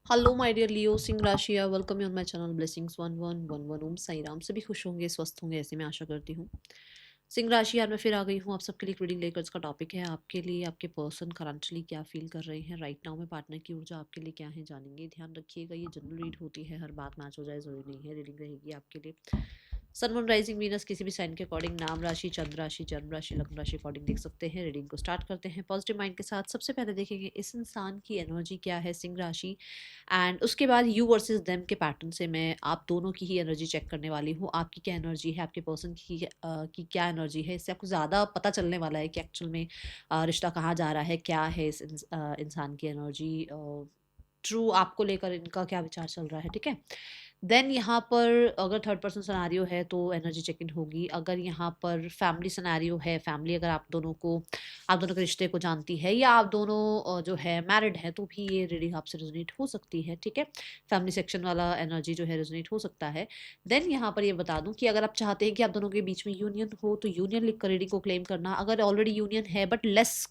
Hello my dear Leo सिंह राशिया welcome you on my channel blessings 1111 Om Sai Ram. सभी खुश होंगे, स्वस्थ होंगे, ऐसे मैं आशा करती हूँ। सिंह राशि यार मैं फिर आ गई हूँ आप सबके लिए एक रीडिंग लेकर। इसका टॉपिक है आपके लिए आपके पर्सन करंटली क्या फील कर रहे हैं राइट नाउ में। पार्टनर की ऊर्जा आपके लिए क्या है जानेंगे। ध्यान रखिएगा ये जनरल रीड होती है, हर बात मैच हो जाए जरूरी नहीं है। रीडिंग रहेगी आपके लिए सन मून राइजिंग वीनस किसी भी साइन के अकॉर्डिंग, नाम राशि, चंद्र राशि, जन्म राशि, लग्न राशि अकॉर्डिंग देख सकते हैं। रीडिंग को स्टार्ट करते हैं पॉजिटिव माइंड के साथ। सबसे पहले देखेंगे इस इंसान की एनर्जी क्या है, सिंह राशि, एंड उसके बाद यू वर्सेस देम के पैटर्न से मैं आप दोनों की ही एनर्जी चेक करने वाली हूँ। आपकी क्या एनर्जी है, आपके पर्सन की क्या एनर्जी है, इससे आपको ज़्यादा पता चलने वाला है कि एक्चुअल में रिश्ता कहाँ जा रहा है, क्या है इस इंसान की एनर्जी, ट्रू आपको लेकर इनका क्या विचार चल रहा है। ठीक है, देन यहाँ पर अगर थर्ड पर्सन सिनेरियो है तो एनर्जी चेक इन होगी। अगर यहाँ पर फैमिली सिनेरियो है, फैमिली अगर आप दोनों के रिश्ते को जानती है, या आप दोनों जो है मैरिड है, तो भी ये रीडिंग आपसे रेजोनेट हो सकती है। ठीक है, फैमिली सेक्शन वाला एनर्जी जो है रेजोनेट हो सकता है। देन यहाँ पर ये बता दूं कि अगर आप चाहते हैं कि आप दोनों के बीच में यूनियन हो तो यूनियन लिख कर रीडिंग को क्लेम करना। अगर ऑलरेडी यूनियन है बट लेस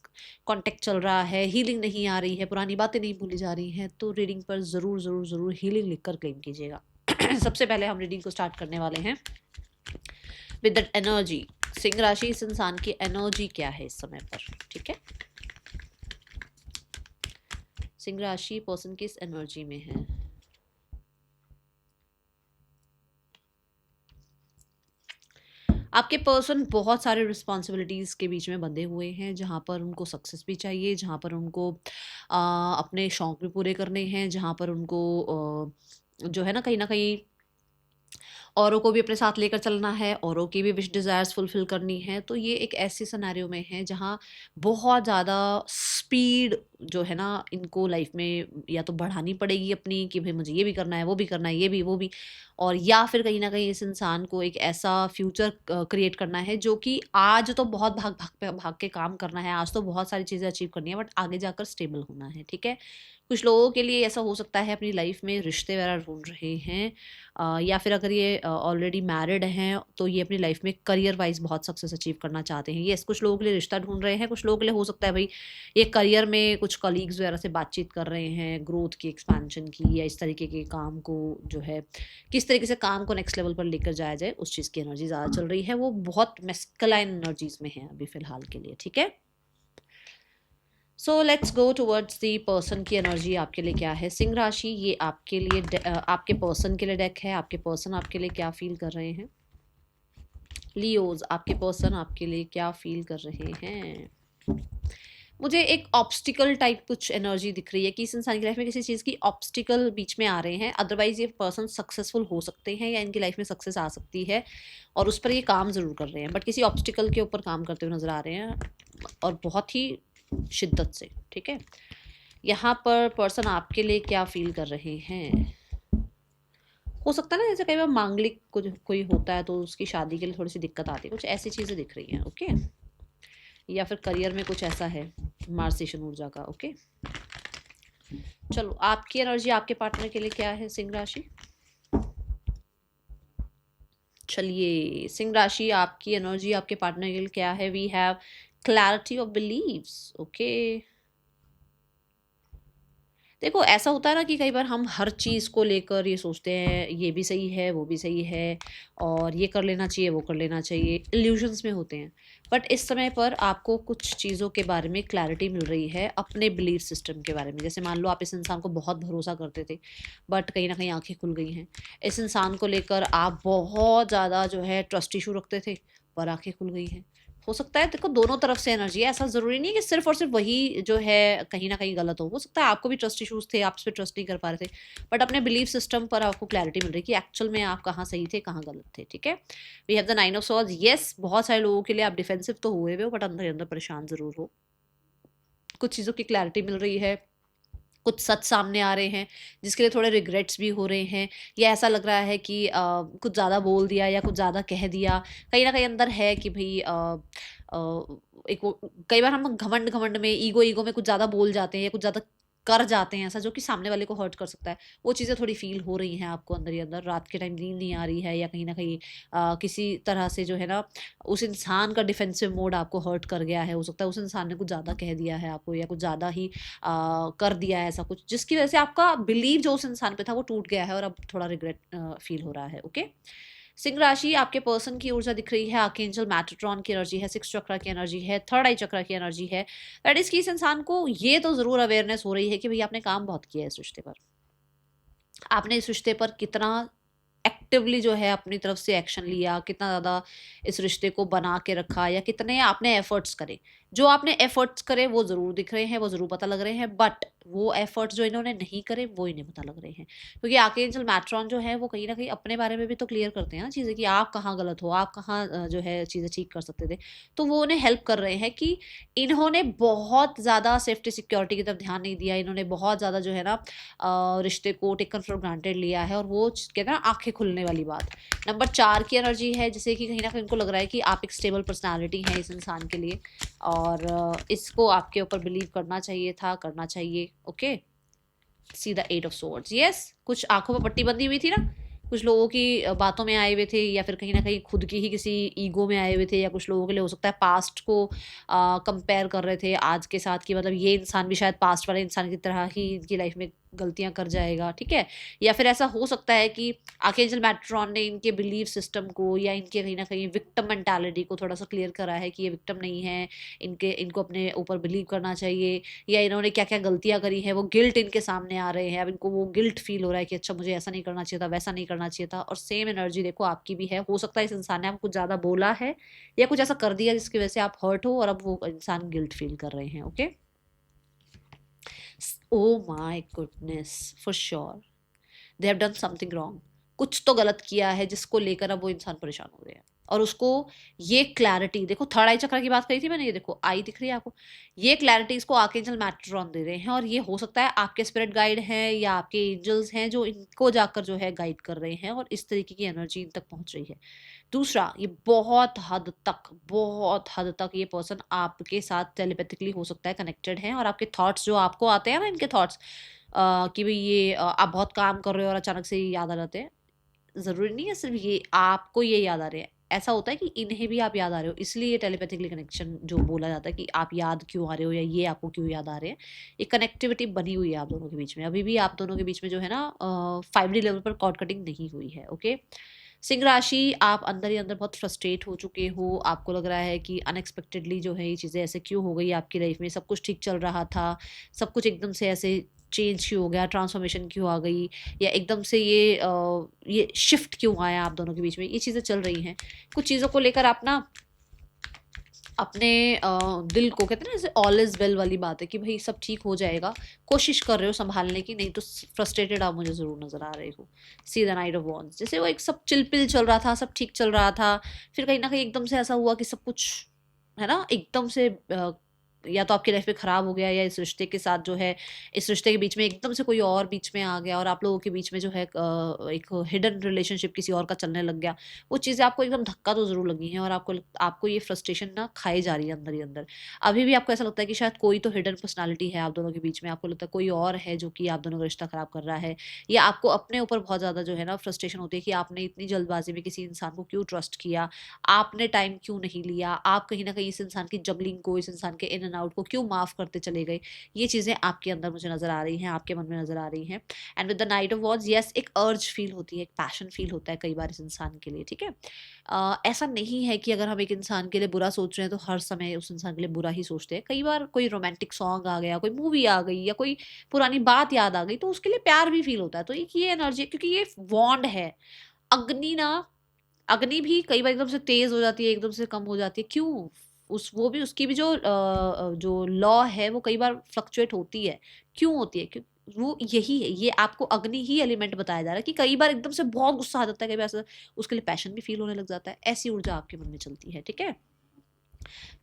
कॉन्टेक्ट चल रहा है, हीलिंग नहीं आ रही है, पुरानी बातें नहीं भूली जा रही हैं, तो रीडिंग पर ज़रूर ज़रूर ज़रूर हीलिंग लिख कर क्लेम कीजिएगा। सबसे पहले हम रीडिंग को स्टार्ट करने वाले हैं विद दैट एनर्जी। सिंह राशि, इस इंसान की एनर्जी क्या है इस समय पर। ठीक है, सिंह राशि पर्सन किस एनर्जी में है। आपके पर्सन बहुत सारे रिस्पॉन्सिबिलिटीज़ के बीच में बंधे हुए हैं, जहाँ पर उनको सक्सेस भी चाहिए, जहाँ पर उनको अपने शौक भी पूरे करने हैं, जहाँ पर उनको जो है ना कहीं औरों को भी अपने साथ लेकर चलना है, औरों की भी विश डिज़ायर्स फुलफ़िल करनी है। तो ये एक ऐसी सिनेरियो में है जहाँ बहुत ज़्यादा स्पीड जो है ना इनको लाइफ में या तो बढ़ानी पड़ेगी अपनी, कि भाई मुझे ये भी करना है, वो भी करना है, ये भी वो भी। और या फिर कहीं न कहीं इस इंसान को एक ऐसा फ्यूचर क्रिएट करना है जो कि आज तो बहुत भाग के काम करना है, आज तो बहुत सारी चीज़ें अचीव करनी है, बट आगे जाकर स्टेबल होना है। ठीक है? कुछ लोगों के लिए ऐसा हो सकता है अपनी लाइफ में रिश्ते वगैरह ढूँढ रहे हैं, या फिर अगर ये ऑलरेडी मैरिड हैं तो ये अपनी लाइफ में करियर वाइज बहुत सक्सेस अचीव करना चाहते हैं। येस, कुछ लोगों के लिए रिश्ता ढूंढ रहे हैं, कुछ लोगों के लिए हो सकता है भाई ये करियर में कुछ कलीग्स वगैरह से बातचीत कर रहे हैं, ग्रोथ की, एक्सपेंशन की, या इस तरीके के काम को जो है किस तरीके से काम को नेक्स्ट लेवल पर लेकर जाया जाए, उस चीज़ की एनर्जी ज़्यादा चल रही है। वो बहुत मेस्कलाइन एनर्जीज में है अभी फिलहाल के लिए। ठीक है, so let's go towards the person की एनर्जी आपके लिए क्या है। सिंह राशि, ये आपके लिए आपके पर्सन के लिए डेक है। आपके पर्सन आपके लिए क्या फील कर रहे हैं। लियोज, आपके पर्सन आपके लिए क्या फील कर रहे हैं। मुझे एक ऑब्स्टिकल टाइप कुछ एनर्जी दिख रही है कि इस इंसान की लाइफ में किसी चीज़ की ऑब्स्टिकल बीच में आ रहे हैं। अदरवाइज ये पर्सन सक्सेसफुल हो सकते हैं या इनकी लाइफ में सक्सेस आ सकती है और उस पर ये काम ज़रूर कर रहे हैं, बट किसी ऑब्स्टिकल के ऊपर काम करते हुए नजर आ रहे हैं, और बहुत ही शिद्दत से। ठीक है, यहाँ पर पर्सन आपके लिए क्या फील कर रहे हैं। हो सकता है ना जैसे कई बार मांगलिक कुछ कोई होता है तो उसकी शादी के लिए थोड़ी सी दिक्कत आती है, कुछ ऐसी चीज़ें दिख रही हैं। ओके, या फिर करियर में कुछ ऐसा है, मार्सेशन ऊर्जा का। ओके, चलो आपकी एनर्जी आपके पार्टनर के लिए क्या है सिंह राशि। चलिए सिंह राशि, आपकी एनर्जी आपके पार्टनर के लिए क्या है। We have clarity of beliefs. Okay, देखो ऐसा होता है ना कि कई बार हम हर चीज़ को लेकर ये सोचते हैं ये भी सही है, वो भी सही है, और ये कर लेना चाहिए, वो कर लेना चाहिए, इल्यूजन्स में होते हैं। बट इस समय पर आपको कुछ चीज़ों के बारे में क्लैरिटी मिल रही है, अपने बिलीफ सिस्टम के बारे में। जैसे मान लो आप इस इंसान को बहुत भरोसा करते थे, बट कहीं ना कहीं आंखें खुल गई हैं। इस इंसान को लेकर आप बहुत ज़्यादा जो है ट्रस्ट इशू रखते थे, पर आंखें खुल गई हैं। हो सकता है, देखो दोनों तरफ से एनर्जी है, ऐसा जरूरी नहीं है कि सिर्फ और सिर्फ वही जो है कहीं ना कहीं गलत हो सकता है आपको भी ट्रस्ट इश्यूज थे, आप उस पर ट्रस्ट नहीं कर पा रहे थे, बट अपने बिलीफ सिस्टम पर आपको क्लैरिटी मिल रही है कि एक्चुअल में आप कहाँ सही थे, कहाँ गलत थे। ठीक है, we have the nine of swords. Yes, बहुत सारे लोगों के लिए आप डिफेंसिव तो हुए हुए हो, बट अंदर अंदर परेशान जरूर हो। कुछ चीज़ों की क्लैरिटी मिल रही है, कुछ सच सामने आ रहे हैं जिसके लिए थोड़े रिग्रेट्स भी हो रहे हैं, या ऐसा लग रहा है कि कुछ ज़्यादा बोल दिया या कुछ ज़्यादा कह दिया। कहीं ना कहीं अंदर है कि भाई एक वो कई बार हम घमंड घमंड में ईगो ईगो में कुछ ज़्यादा बोल जाते हैं या कुछ ज़्यादा कर जाते हैं ऐसा जो कि सामने वाले को हर्ट कर सकता है, वो चीज़ें थोड़ी फील हो रही हैं आपको अंदर ही अंदर। रात के टाइम नींद नहीं आ रही है, या कहीं ना कहीं किसी तरह से जो है ना उस इंसान का डिफेंसिव मोड आपको हर्ट कर गया है। हो सकता है उस इंसान ने कुछ ज़्यादा कह दिया है आपको, या कुछ ज़्यादा ही कर दिया है ऐसा कुछ, जिसकी वजह से आपका बिलीव जो उस इंसान पे था वो टूट गया है और अब थोड़ा रिग्रेट फील हो रहा है। ओके, सिंह राशि, आपके पर्सन की ऊर्जा दिख रही है, आर्कएंजल मेटाट्रॉन की एनर्जी है, सिक्स चक्र की एनर्जी है, थर्ड आई चक्र की एनर्जी है। दैट इज कि इस इंसान को ये तो जरूर अवेयरनेस हो रही है कि भाई आपने काम बहुत किया है इस रिश्ते पर, आपने इस रिश्ते पर कितना एक्टिवली जो है अपनी तरफ से एक्शन लिया, कितना ज़्यादा इस रिश्ते को बना के रखा, या कितने आपने एफर्ट्स करे। जो आपने एफर्ट्स करे वो ज़रूर दिख रहे हैं, वो ज़रूर पता लग रहे हैं, बट वो एफर्ट्स जो इन्होंने नहीं करे वो इन्हें पता लग रहे हैं। क्योंकि आर्कएंजल मैट्रॉन जो है वो कहीं ना कहीं अपने बारे में भी तो क्लियर करते हैं ना चीज़ें, कि आप कहाँ गलत हो, आप कहाँ जो है चीज़ें ठीक कर सकते थे। तो वो उन्हें हेल्प कर रहे हैं कि इन्होंने बहुत ज़्यादा सेफ्टी सिक्योरिटी की तरफ ध्यान नहीं दिया, इन्होंने बहुत ज़्यादा जो है ना रिश्ते को टेकन फॉर ग्रांटेड लिया है, और वो कहते हैं ना आंखें खुलने वाली बात। नंबर 4 की एनर्जी है, जिसे कि कहीं न कहीं उनको लग रहा है कि आप एक स्टेबल पर्सनैलिटी हैं इस इंसान के लिए, और इसको आपके ऊपर बिलीव करना चाहिए था, करना चाहिए। Okay, see the 8 of swords. Yes, कुछ आँखों पे पट्टी बंधी हुई थी ना, कुछ लोगों की बातों में आए हुए थे, या फिर कहीं न कहीं खुद की ही किसी ईगो में आए हुए थे, या कुछ लोगों के लिए हो सकता है पास्ट को कंपेयर कर रहे थे आज के साथ, कि मतलब ये इंसान भी शायद पास्ट वाले इंसान की तरह ही इनकी लाइफ में गलतियाँ कर जाएगा, ठीक है? या फिर ऐसा हो सकता है कि आर्कएंजल मेट्रॉन ने इनके बिलीफ सिस्टम को, या इनके कहीं न कहीं विक्टिम मेंटालिटी को थोड़ा-सा क्लियर करा है कि ये विक्टिम नहीं है, इनको अपने ऊपर बिलीव करना चाहिए, या इन्होंने क्या-क्या गलतियाँ करी हैं, वो गिल्ट इनके सामने आ रहे हैं। अब इनको वो गिल्ट फ़ील हो रहा है कि अच्छा मुझे ऐसा नहीं करना चाहिए था, वैसा नहीं करना चाहिए था, और सेम एनर्जी देखो आपकी भी है। हो सकता है इस इंसान ने आपको कुछ ज़्यादा बोला है, या कुछ ऐसा कर दिया जिसकी वजह से आप हर्ट हो, और अब वो इंसान गिल्ट फ़ील कर रहे हैं। Okay? Oh my goodness! For sure they have done something wrong. कुछ तो गलत किया है जिसको लेकर अब वो इंसान परेशान हो रहे हैं, और उसको ये क्लैरिटी देखो, थर्ड आई चक्र की बात कही थी मैंने, ये देखो आई दिख रही है आपको, ये क्लैरिटी इसको आर्कएंजल मैट्रॉन दे रहे हैं, और ये हो सकता है आपके स्पिरिट गाइड हैं या आपके एंजल्स हैं जो इनको जाकर जो है गाइड कर रहे हैं, और इस तरीके की एनर्जी इन तक पहुंच रही है। दूसरा, ये बहुत हद तक ये पर्सन आपके साथ टेलीपैथिकली हो सकता है कनेक्टेड है, और आपके थॉट्स जो आपको आते हैं ना, इनके थॉट्स कि भाई ये आप बहुत काम कर रहे हो और अचानक से ये याद आ जाते हैं। ज़रूरी नहीं है सिर्फ ये आपको ये याद आ रहे हैं, ऐसा होता है कि इन्हें भी आप याद आ रहे हो, इसलिए ये टेलीपैथिकली कनेक्शन जो बोला जाता है कि आप याद क्यों आ रहे हो, या ये आपको क्यों याद आ रहे हैं। एक कनेक्टिविटी बनी हुई है आप दोनों के बीच में, अभी भी आप दोनों के बीच में जो है ना 5D लेवल पर कॉर्ड कटिंग नहीं हुई है। ओके, सिंह राशि, आप अंदर ही अंदर बहुत फ्रस्ट्रेट हो चुके हो, आपको लग रहा है कि अनएक्सपेक्टेडली जो है ये चीज़ें ऐसे क्यों हो गई आपकी लाइफ में, सब कुछ ठीक चल रहा था, सब कुछ एकदम से ऐसे चेंज क्यों हो गया, ट्रांसफॉर्मेशन क्यों आ गई, या एकदम से ये शिफ्ट क्यों आया आप दोनों के बीच में, ये चीज़ें चल रही हैं। कुछ चीज़ों को लेकर आप ना अपने दिल को, कहते हैं ना जैसे ऑल इज वेल वाली बात है कि भाई सब ठीक हो जाएगा, कोशिश कर रहे हो संभालने की, नहीं तो फ्रस्ट्रेटेड आप मुझे ज़रूर नज़र आ रहे हो। See the night of wands, जैसे वो एक सब चिलपिल चल रहा था, सब ठीक चल रहा था, फिर कहीं ना कहीं एकदम से ऐसा हुआ कि सब कुछ है ना एकदम से या तो आपकी लाइफ में ख़राब हो गया, या इस रिश्ते के साथ जो है, इस रिश्ते के बीच में एकदम से कोई और बीच में आ गया, और आप लोगों के बीच में जो है एक हिडन रिलेशनशिप किसी और का चलने लग गया। वो चीज़ें आपको एकदम धक्का तो ज़रूर लगी हैं, और आपको ये फ्रस्ट्रेशन ना खाई जा रही है अंदर ही अंदर। अभी भी आपको ऐसा लगता है कि शायद कोई तो हिडन पर्सनैलिटी है आप दोनों के बीच में, आपको लगता है कोई और है जो कि आप दोनों का रिश्ता ख़राब कर रहा है, या आपको अपने ऊपर बहुत ज़्यादा जो है ना फ्रस्ट्रेशन होती है कि आपने इतनी जल्दबाजी में किसी इंसान को क्यों ट्रस्ट किया, आपने टाइम क्यों नहीं लिया, आप कहीं ना कहीं इस इंसान की जबलिंग को, इस इंसान के इन एंड आउट को क्यों माफ़ करते चले गए। ये चीज़ें आपके अंदर मुझे नज़र आ रही हैं, आपके मन में नज़र आ रही हैं। And with the night of wands, yes, एक अर्ज फील होती है, एक पैशन फील होता है कई बार इस इंसान के लिए, ठीक है? ऐसा नहीं है कि अगर हम एक इंसान के लिए बुरा सोच रहे हैं तो हर समय उस इंसान के लिए बुरा ही सोचते हैं। कई बार कोई रोमांटिक सॉन्ग आ गया, कोई मूवी आ गई, या कोई पुरानी बात याद आ गई, तो उसके लिए प्यार भी फील होता है। तो एक ये एनर्जी, क्योंकि ये वॉन्ड है, अग्नि ना, अग्नि भी कई बार एकदम से तेज हो जाती है, एकदम से कम हो जाती है, क्यों? उस वो भी उसकी भी जो लॉ है वो कई बार फ्लक्चुएट होती है। क्यों होती है? वो यही है, ये आपको अग्नि ही एलिमेंट बताया जा रहा है कि कई बार एकदम से बहुत गुस्सा आ जाता है, कई बार ऐसा उसके लिए पैशन भी फील होने लग जाता है। ऐसी ऊर्जा आपके मन में चलती है, ठीक है?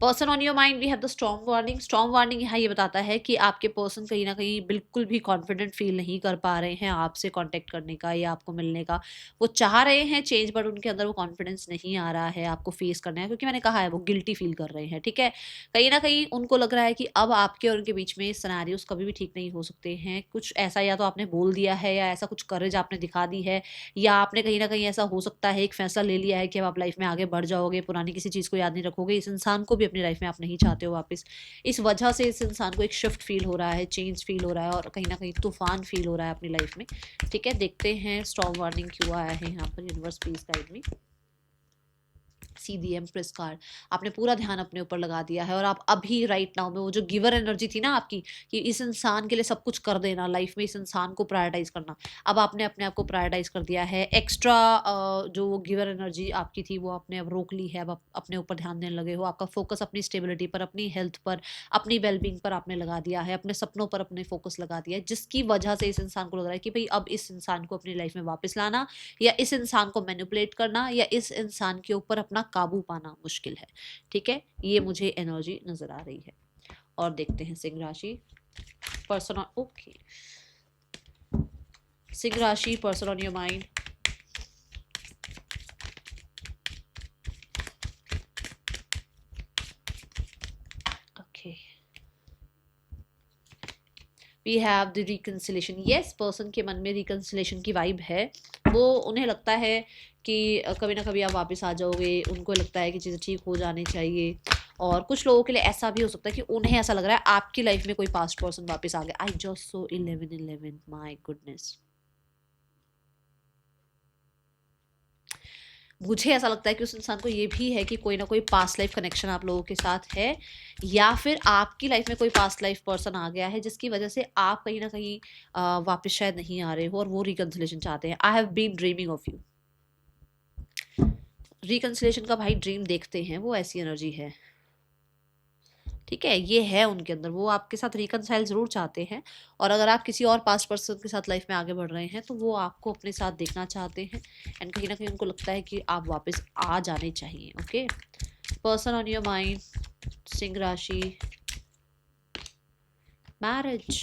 Person on your mind we have the strong warning. Strong warning यहाँ ये बताता है कि आपके पर्सन कहीं ना कहीं बिल्कुल भी कॉन्फिडेंट फील नहीं कर पा रहे हैं आपसे कांटेक्ट करने का या आपको मिलने का। वो चाह रहे हैं चेंज, बट उनके अंदर वो कॉन्फिडेंस नहीं आ रहा है आपको फेस करना है, क्योंकि मैंने कहा है वो गिल्टी फील कर रहे हैं। ठीक है, कहीं ना कहीं उनको लग रहा है कि अब आपके और उनके बीच में सिनेरियोस कभी भी ठीक नहीं हो सकते हैं। कुछ ऐसा या तो आपने बोल दिया है, या ऐसा कुछ करेज आपने दिखा दी है, या आपने कहीं ना कहीं ऐसा हो सकता है एक फैसला ले लिया है कि अब आप लाइफ में आगे बढ़ जाओगे, पुरानी किसी चीज़ को याद नहीं रखोगे, इस इंसान को भी अपनी लाइफ में आप नहीं चाहते हो वापस। इस वजह से इस इंसान को एक शिफ्ट फील हो रहा है, चेंज फील हो रहा है, और कहीं ना कहीं तूफान फील हो रहा है अपनी लाइफ में। ठीक है, देखते हैं स्टॉर्म वार्निंग क्यों आया है यहाँ पर universe please guide me. See the empress card. आपने पूरा ध्यान अपने ऊपर लगा दिया है, और आप अभी राइट नाउ में वो जो गिवर एनर्जी थी ना आपकी, कि इस इंसान के लिए सब कुछ कर देना लाइफ में, इस इंसान को प्रायोरिटाइज करना, अब आपने अपने आप को प्रायोरिटाइज कर दिया है। एक्स्ट्रा जो गिवर एनर्जी आपकी थी वो आपने अब रोक ली है। अब आप अपने ऊपर ध्यान देने लगे हो। आपका फोकस अपनी स्टेबिलिटी पर, अपनी हेल्थ पर, अपनी वेलबींग पर आपने लगा दिया है, अपने सपनों पर अपने फोकस लगा दिया है, जिसकी वजह से इस इंसान को लग रहा है कि भाई अब इस इंसान को अपनी लाइफ में वापस लाना, या इस इंसान को मैनिपुलेट करना, या इस इंसान के ऊपर अपना काबू पाना मुश्किल है। ठीक है, ये मुझे एनर्जी नजर आ रही है। और देखते हैं सिंह राशि पर्सन, ओके, सिंह राशि person on your mind. Okay, we have the reconciliation. Yes, person के मन में रिकन्सिलेशन की वाइब है। वो उन्हें लगता है कि कभी ना कभी आप वापस आ जाओगे, उनको लगता है कि चीज़ें ठीक हो जानी चाहिए। और कुछ लोगों के लिए ऐसा भी हो सकता है कि उन्हें ऐसा लग रहा है आपकी लाइफ में कोई पास्ट पर्सन वापस आ गया। I just so 11 my goodness. मुझे ऐसा लगता है कि उस इंसान को ये भी है कि कोई ना कोई पास्ट लाइफ कनेक्शन आप लोगों के साथ है, या फिर आपकी लाइफ में कोई पास्ट लाइफ पर्सन आ गया है जिसकी वजह से आप कहीं ना कहीं वापस शायद नहीं आ रहे हो, और वो रिकन्सिलेशन चाहते हैं। I have been dreaming of you. Reconciliation का भाई ड्रीम देखते हैं, वो ऐसी एनर्जी है। ठीक है, ये है उनके अंदर, वो आपके साथ रिकनसाइल जरूर चाहते हैं। और अगर आप किसी और पास्ट पर्सन के साथ लाइफ में आगे बढ़ रहे हैं तो वो आपको अपने साथ देखना चाहते हैं, एंड कहीं ना कहीं उनको लगता है कि आप वापस आ जाने चाहिए। Okay, person on your mind Singh राशि, मैरिज।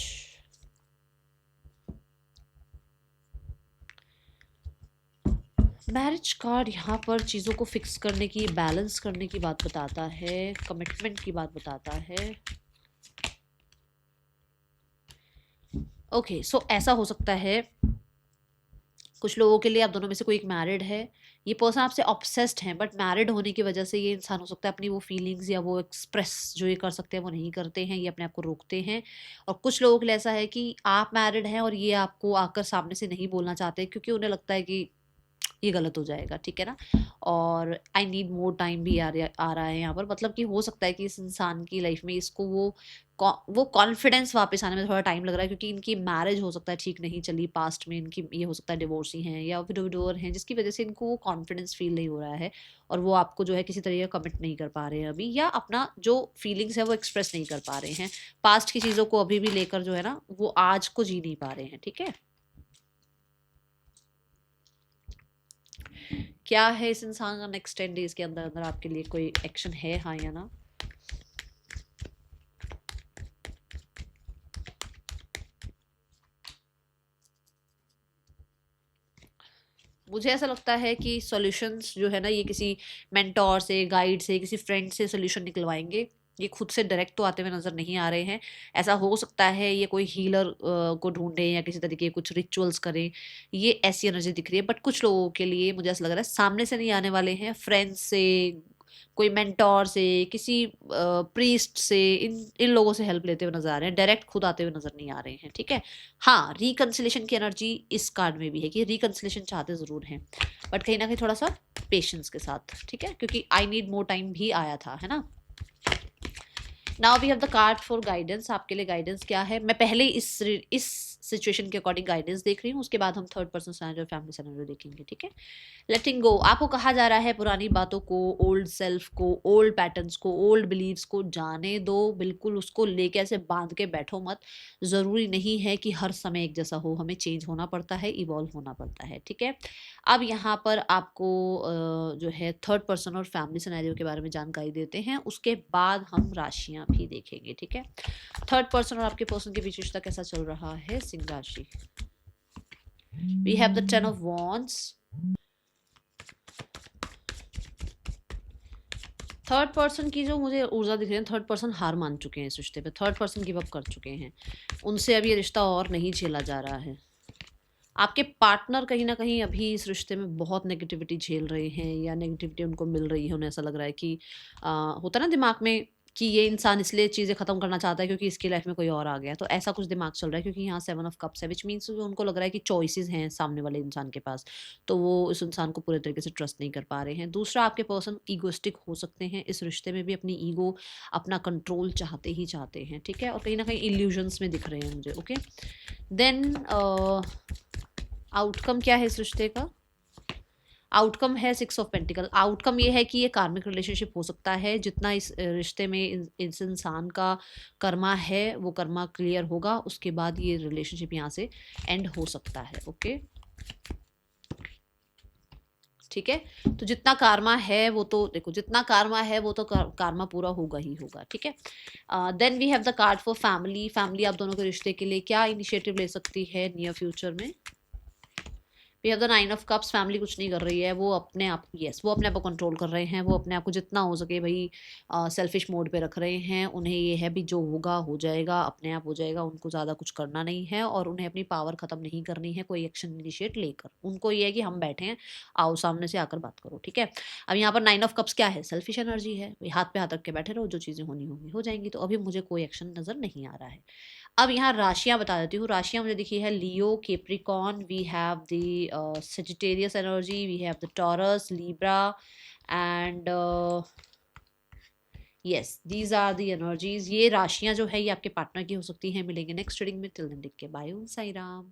मैरिज कार्ड यहाँ पर चीज़ों को फिक्स करने की, बैलेंस करने की बात बताता है, कमिटमेंट की बात बताता है। ओके, सो ऐसा हो सकता है कुछ लोगों के लिए आप दोनों में से कोई एक मैरिड है, ये पर्सन आपसे ऑब्सेस्ड है, बट मैरिड होने की वजह से ये इंसान हो सकता है अपनी वो फीलिंग्स या वो एक्सप्रेस जो ये कर सकते हैं वो नहीं करते हैं, ये अपने आप को रोकते हैं। और कुछ लोगों के लिए ऐसा है कि आप मैरिड हैं और ये आपको आकर सामने से नहीं बोलना चाहते, क्योंकि उन्हें लगता है कि ये गलत हो जाएगा। ठीक है ना, और आई नीड मोर टाइम भी आ रहा है यहाँ पर, मतलब कि हो सकता है कि इस इंसान की लाइफ में इसको वो कॉन्फिडेंस वापस आने में थोड़ा टाइम लग रहा है, क्योंकि इनकी मैरिज हो सकता है ठीक नहीं चली पास्ट में, इनकी ये हो सकता है डिवोर्सी हैं या विडोवर हैं, जिसकी वजह से इनको वो कॉन्फिडेंस फील नहीं हो रहा है, और वो आपको जो है किसी तरीके का कमिट नहीं कर पा रहे हैं अभी, या अपना जो फीलिंग्स है वो एक्सप्रेस नहीं कर पा रहे हैं। पास्ट की चीज़ों को अभी भी लेकर जो है ना वो आज को जी नहीं पा रहे हैं। ठीक है, क्या है इस इंसान का नेक्स्ट 10 डेज के अंदर अंदर आपके लिए कोई एक्शन है, हाँ या ना? मुझे ऐसा लगता है कि सॉल्यूशंस जो है ना ये किसी मेंटोर से, गाइड से, किसी फ्रेंड से सॉल्यूशन निकलवाएंगे। ये खुद से डायरेक्ट तो आते हुए नजर नहीं आ रहे हैं। ऐसा हो सकता है ये कोई हीलर को ढूंढें या किसी तरीके के कुछ रिचुअल्स करें, ये ऐसी एनर्जी दिख रही है। बट कुछ लोगों के लिए मुझे ऐसा लग रहा है सामने से नहीं आने वाले हैं, फ्रेंड्स से, कोई मेंटोर से, किसी प्रीस्ट से, इन इन लोगों से हेल्प लेते हुए नजर आ रहे हैं, डायरेक्ट खुद आते हुए नजर नहीं आ रहे हैं। ठीक है, हाँ, रिकन्सिलेशन की एनर्जी इस कार्ड में भी है कि रिकन्सिलेशन चाहते जरूर हैं, बट कहीं ना कहीं थोड़ा सा पेशेंस के साथ। ठीक है, क्योंकि आई नीड मोर टाइम भी आया था, है ना। Now we have the card for guidance. आपके लिए गाइडेंस क्या है? मैं पहले इस सिचुएशन के अकॉर्डिंग गाइडेंस देख रही हूँ, उसके बाद हम थर्ड पर्सन सिनेरियो और फैमिली सिनेरियो देखेंगे, ठीक है। लेटिंग गो, आपको कहा जा रहा है पुरानी बातों को, ओल्ड सेल्फ को, ओल्ड पैटर्न्स को, ओल्ड बिलीव्स को जाने दो, बिल्कुल उसको लेके ऐसे बांध के बैठो मत। ज़रूरी नहीं है कि हर समय एक जैसा हो, हमें चेंज होना पड़ता है, इवॉल्व होना पड़ता है, ठीक है। अब यहाँ पर आपको जो है थर्ड पर्सन और फैमिली सिनेरियो के बारे में जानकारी देते हैं, उसके बाद हम राशियाँ भी देखेंगे, ठीक है। थर्ड पर्सन और आपके पर्सन के बीच रिश्ता कैसा चल रहा है, सिंह राशि। We have the 10 of wands. Third person की जो मुझे ऊर्जा दिख रही है, थर्ड पर्सन हार मान चुके हैं इस रिश्ते पे, थर्ड पर्सन गिव अप कर चुके हैं, उनसे अब ये रिश्ता और नहीं झेला जा रहा है। आपके पार्टनर कहीं ना कहीं अभी इस रिश्ते में बहुत नेगेटिविटी झेल रहे हैं, या नेगेटिविटी उनको मिल रही है, उन्हें ऐसा लग रहा है कि होता ना दिमाग में कि ये इंसान इसलिए चीज़ें ख़त्म करना चाहता है क्योंकि इसकी लाइफ में कोई और आ गया, तो ऐसा कुछ दिमाग चल रहा है, क्योंकि यहाँ 7 ऑफ कप्स है, विच मीन्स उनको लग रहा है कि चॉइसेस हैं सामने वाले इंसान के पास, तो वो इस इंसान को पूरे तरीके से ट्रस्ट नहीं कर पा रहे हैं। दूसरा, आपके पर्सन ईगोइस्टिक हो सकते हैं, इस रिश्ते में भी अपनी ईगो, अपना कंट्रोल चाहते ही चाहते हैं, ठीक है, और कहीं ना कहीं इल्यूजन्स में दिख रहे हैं मुझे, ओके। देन आउटकम क्या है इस रिश्ते का, आउटकम है 6 ऑफ पेंटिकल। आउटकम ये है कि ये कार्मिक रिलेशनशिप हो सकता है, जितना इस रिश्ते में इस इंसान का कर्मा है वो कर्मा क्लियर होगा, उसके बाद ये रिलेशनशिप यहाँ से एंड हो सकता है, ओके, ठीक है। तो जितना कार्मा है वो तो देखो, जितना कार्मा है वो तो कार्मा पूरा होगा ही होगा, ठीक है। Then we have the card for family. Family आप दोनों के रिश्ते के लिए क्या इनिशिएटिव ले सकती है नियर फ्यूचर में। We have the 9 of cups. Family कुछ नहीं कर रही है, वो अपने आप, यस, वो अपने आप को कंट्रोल कर रहे हैं, वो अपने आप को जितना हो सके भाई सेल्फिश मोड पे रख रहे हैं। उन्हें ये है भी जो होगा हो जाएगा, अपने आप हो जाएगा, उनको ज़्यादा कुछ करना नहीं है, और उन्हें अपनी पावर ख़त्म नहीं करनी है कोई एक्शन इनिशिएट लेकर। उनको ये है कि हम बैठे हैं, आओ सामने से आकर बात करो, ठीक है। अब यहाँ पर 9 ऑफ कप्स क्या है, सेल्फिश एनर्जी है, हाथ पे हाथ रख के बैठे रहो, जो चीज़ें होनी होंगी हो जाएंगी, तो अभी मुझे कोई एक्शन नज़र नहीं आ रहा है। अब यहाँ राशियाँ बता देती हूँ। राशियाँ मुझे दिखी है Leo, Capricorn, we have the Sagittarius energy, we have the Taurus, Libra and yes, these are the energies. ये राशियाँ जो है ये आपके पार्टनर की हो सकती हैं। मिलेंगे नेक्स्ट रीडिंग में, till then take care, bye, Om Sai Ram.